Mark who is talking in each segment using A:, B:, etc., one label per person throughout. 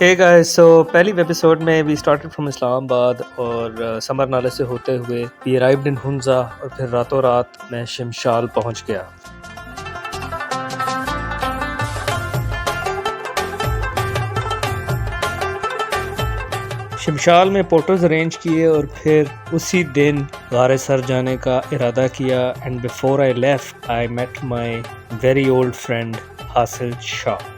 A: हे guys, सो पहली episode में we started from Islamabad और समर नाले से होते हुए वी अराइव्ड इन हुंजा और फिर रातों रात मैं शिमशाल पहुंच गया। शिमशाल में फोटोज़ अरेंज किए और फिर उसी दिन गारे सर जाने का इरादा किया and before I left I met my very old friend Hasil Shah.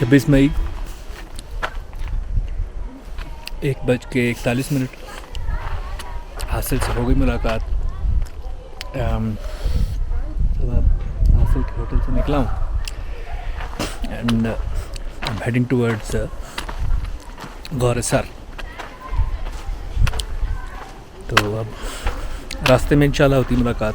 B: छब्बीस मई 1:41 हासिल से हो गई मुलाकात। हासिल के होटल से निकला हूँ and I am heading towards Gaure Sar. तो अब रास्ते में इंशाल्लाह होती मुलाकात।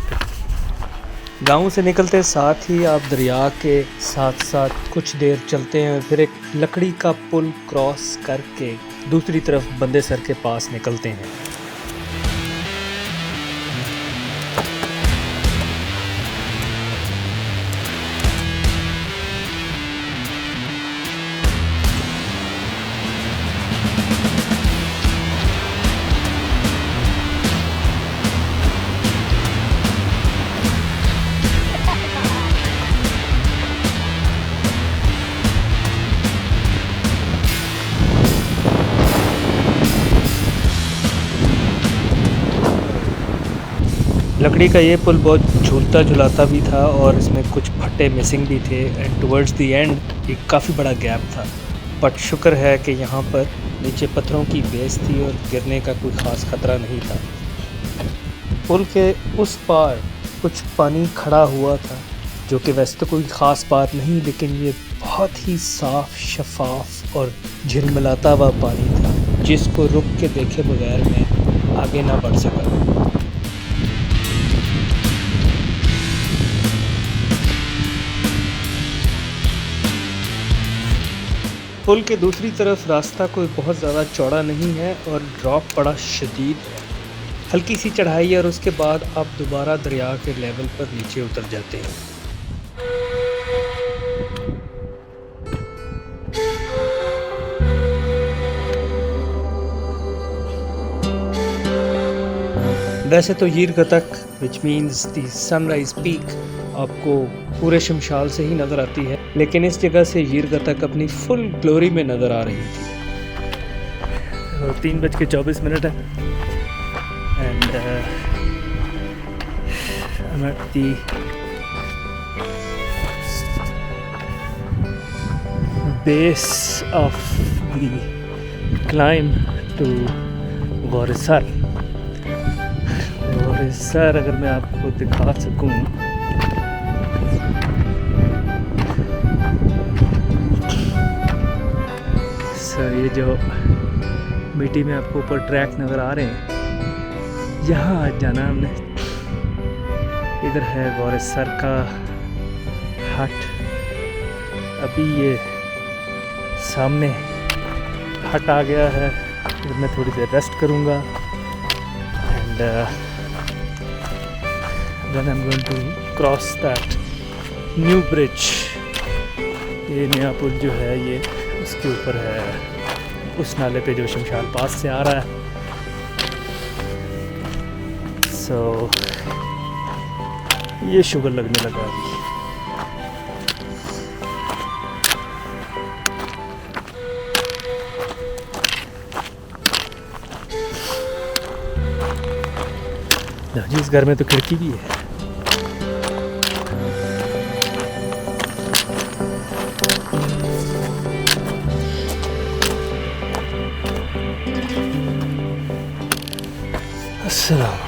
A: गाँव से निकलते साथ ही आप दरिया के साथ साथ कुछ देर चलते हैं, फिर एक लकड़ी का पुल क्रॉस करके दूसरी तरफ बंदे सर के पास निकलते हैं। लकड़ी का ये पुल बहुत झूलता झुलाता भी था और इसमें कुछ फट्टे मिसिंग भी थे एंड टुवर्ड्स द एंड एक काफ़ी बड़ा गैप था, बट शुक्र है कि यहाँ पर नीचे पत्थरों की बेस थी और गिरने का कोई ख़ास खतरा नहीं था। पुल के उस पार कुछ पानी खड़ा हुआ था जो कि वैसे तो कोई ख़ास बात नहीं, लेकिन ये बहुत ही साफ़ शफाफ और झिलमिलाता हुआ पानी था जिसको रुक के देखे बगैर मैं आगे ना बढ़ सका। पुल के दूसरी तरफ रास्ता कोई बहुत ज़्यादा चौड़ा नहीं है और ड्रॉप बड़ा शदीद है। हल्की सी चढ़ाई और उसके बाद आप दोबारा दरिया के लेवल पर नीचे उतर जाते हैं। वैसे तो यीर गतक which means the sunrise peak आपको पूरे शमशाल से ही नज़र आती है, लेकिन इस जगह से यीर गतक अपनी फुल ग्लोरी में नज़र आ रही थी।
B: 3:24 है and I'm at the base of the climb to Gaure Sar. Gaure Sar अगर मैं आपको दिखा सकूं सर, ये जो मिट्टी में आपको ऊपर ट्रैक नज़र आ रहे हैं, यहाँ आज जाना हमने। इधर है गौरे सर का हट। अभी ये सामने हट आ गया है, इधर मैं थोड़ी देर रेस्ट करूँगा and then I am going to cross that new bridge. ये नया पुल जो है ये उसके ऊपर है, उस नाले पे जो शमशाल पास से आ रहा है। सो ये शुगर लगने लगा अभी। जी, इस घर में तो खिड़की भी है। अस्सलाम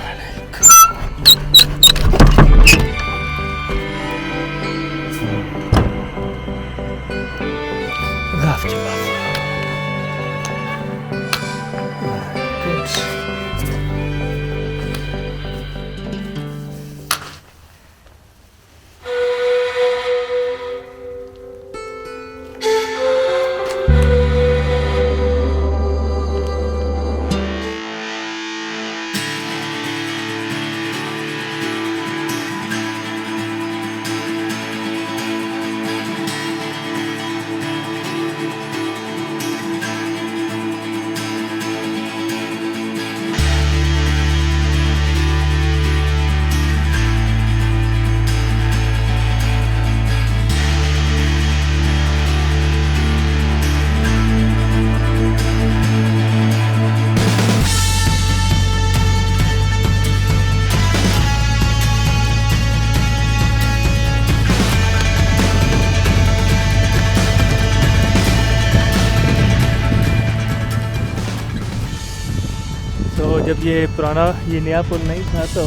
B: जब ये पुराना ये नया पुल नहीं था तो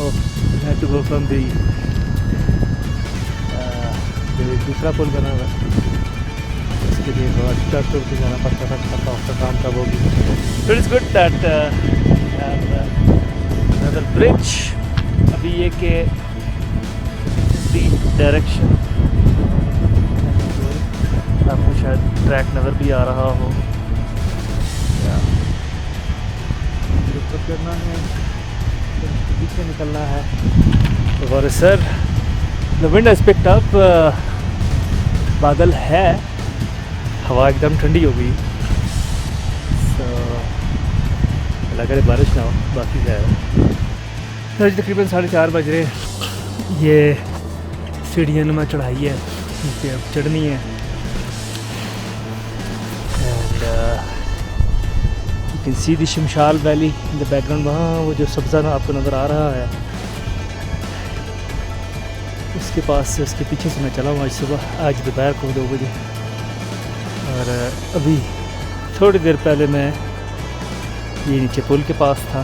B: टू गो फ्रॉम दी दूसरा पुल बना हुआ इसके लिए बहुत ट्रैक्टर से जाना पड़ता था उसका काम था वो भी। It is good that another bridge. अभी ये के दी डायरेक्शन आपको शायद ट्रैक नज़र भी आ रहा हो। ऊपर करना है पीछे निकलना है। और sir the wind has picked up. बादल है, हवा एकदम ठंडी हो गई। सो अल्लाह करे बारिश ना हो, बाकी है। आज तकरीबन 4:30 बज रहे। ये सीढ़ियाँ नुमा चढ़ाई है, नीचे अब चढ़नी है। And you can see the Shimshal valley in the background. वहाँ वो जो सब्ज़ा ना आपको नज़र आ रहा है, उसके पास से उसके पीछे से मैं चला हूँ आज सुबह, आज दोपहर को 2 बजे। और अभी थोड़ी देर पहले मैं ये नीचे पुल के पास था।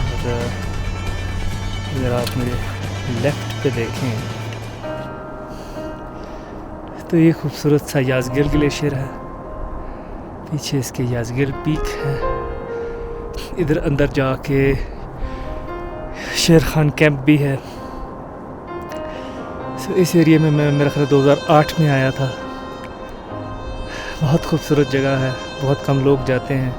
B: और अगर आप मेरे लेफ़्ट पे देखें तो ये खूबसूरत सा याजगिल ग्लेशियर है, पीछे इसके याजगिल पीक है। इधर अंदर जाके शेर खान कैंप भी है। इस एरिया में मैं मेरा ख्याल 2008 में आया था। बहुत खूबसूरत जगह है, बहुत कम लोग जाते हैं।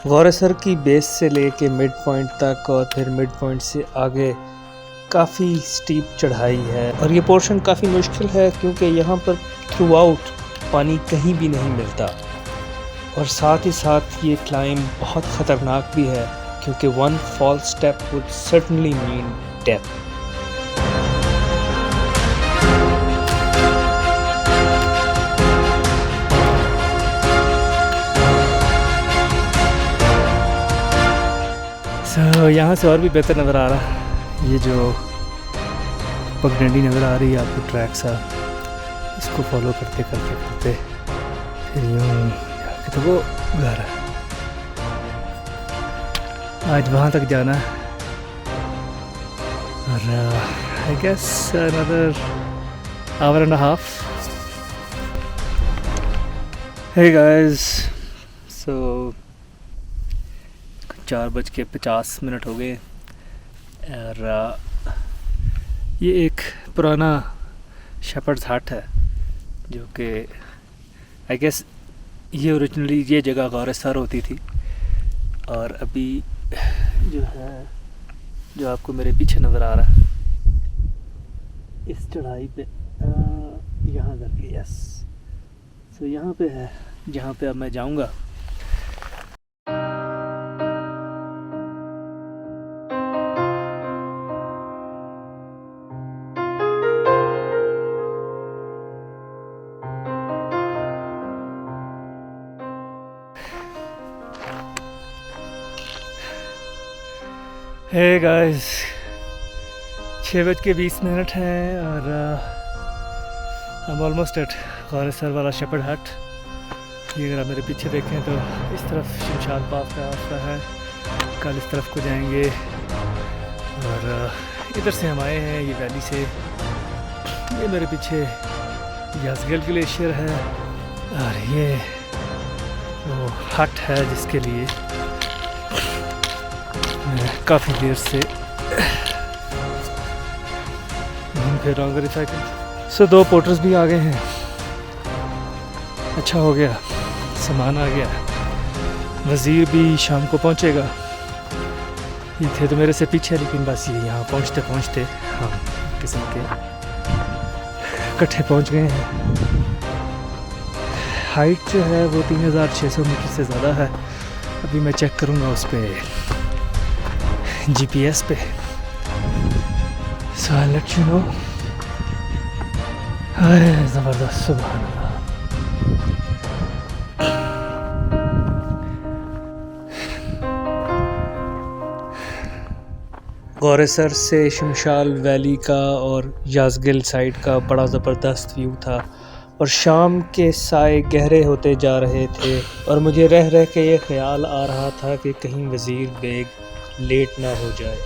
B: गौरेसर की बेस से लेके मिड पॉइंट तक और फिर मिड पॉइंट से आगे काफ़ी स्टीप चढ़ाई है। और ये पोर्शन काफ़ी मुश्किल है क्योंकि यहाँ पर थ्रू आउट पानी कहीं भी नहीं मिलता। और साथ ही साथ ये क्लाइंब बहुत ख़तरनाक भी है क्योंकि one false step would certainly mean death. यहाँ से और भी बेहतर नज़र आ रहा है। ये जो पगडंडी नज़र आ रही है आपको ट्रैक सा, इसको फॉलो करते करते करते फिर यूँ जाके तो वो घर है। आज वहाँ तक जाना है और I guess another hour and half. Hey guys, so 4:50 हो गए। और ये एक पुराना शेपर्ड्स हट है जो कि आई गेस ये ओरिजिनली ये जगह गौरेसर होती थी। और अभी जो है जो आपको मेरे पीछे नज़र आ रहा है इस चढ़ाई पे यहाँ करके, यस, सो यहाँ पे है जहाँ पे अब मैं जाऊँगा। हे गाइस, 6:20 हैं और हम ऑलमोस्ट एट गौरेसर वाला शेपर्ड हट। ये अगर आप मेरे पीछे देखें तो इस तरफ शमशाल पास का रास्ता है, कल इस तरफ को जाएंगे। और इधर से हम आए हैं ये वैली से। ये मेरे पीछे याजगिल ग्लेशियर है और ये वो हट है जिसके लिए काफ़ी देर से घूम फिर रहा हूँ रिसाइकिल। सो 2 पोर्टर्स भी आ गए हैं, अच्छा हो गया, सामान आ गया। वज़ीर भी शाम को पहुँचेगा। ये थे तो मेरे से पीछे, लेकिन बस ये यहाँ पहुँचते पहुँचते हम किस्म के इकट्ठे पहुँच गए हैं। हाइट जो है वो 3600 मीटर से ज़्यादा है। अभी मैं चेक करूँगा उस पर GPS पे। So I'll let you know. अरे ज़बरदस्त, सुभान अल्लाह। गौरेसर से शमशाल वैली का और याजगिल साइड का बड़ा ज़बरदस्त व्यू था और शाम के साए गहरे होते जा रहे थे और मुझे रह रह के ये ख्याल आ रहा था कि कहीं वज़ीर बेग लेट ना हो जाए।